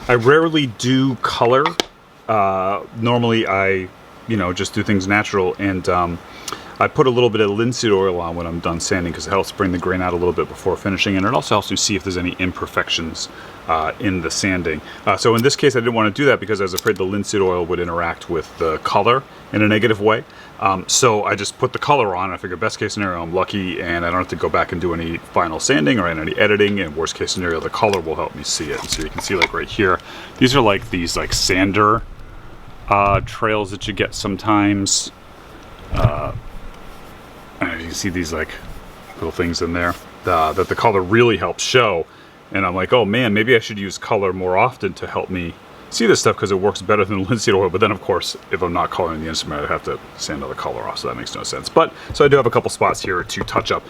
I rarely do color. Normally I, just do things natural, and I put a little bit of linseed oil on when I'm done sanding because it helps bring the grain out a little bit before finishing, and it also helps me see if there's any imperfections in the sanding. So in this case I didn't want to do that because I was afraid the linseed oil would interact with the color in a negative way. So I just put the color on. I figured best case scenario I'm lucky and I don't have to go back and do any final sanding or any editing, and worst case scenario the color will help me see it. And so you can see, like right here, these are like these like sander trails that you get sometimes. And you can see these like little things in there that the color really helps show. And I'm like, oh man, maybe I should use color more often to help me see this stuff because it works better than linseed oil. But then of course, if I'm not coloring the instrument, I'd have to sand all the color off, so that makes no sense. But so I do have a couple spots here to touch up.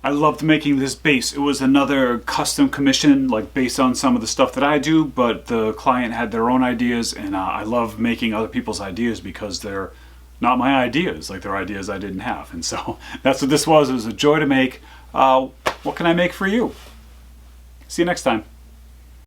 I loved making this base. It was another custom commission, like based on some of the stuff that I do, but the client had their own ideas, and I love making other people's ideas because they're not my ideas, like they're ideas I didn't have. And so that's what this was. It was a joy to make. What can I make for you? See you next time.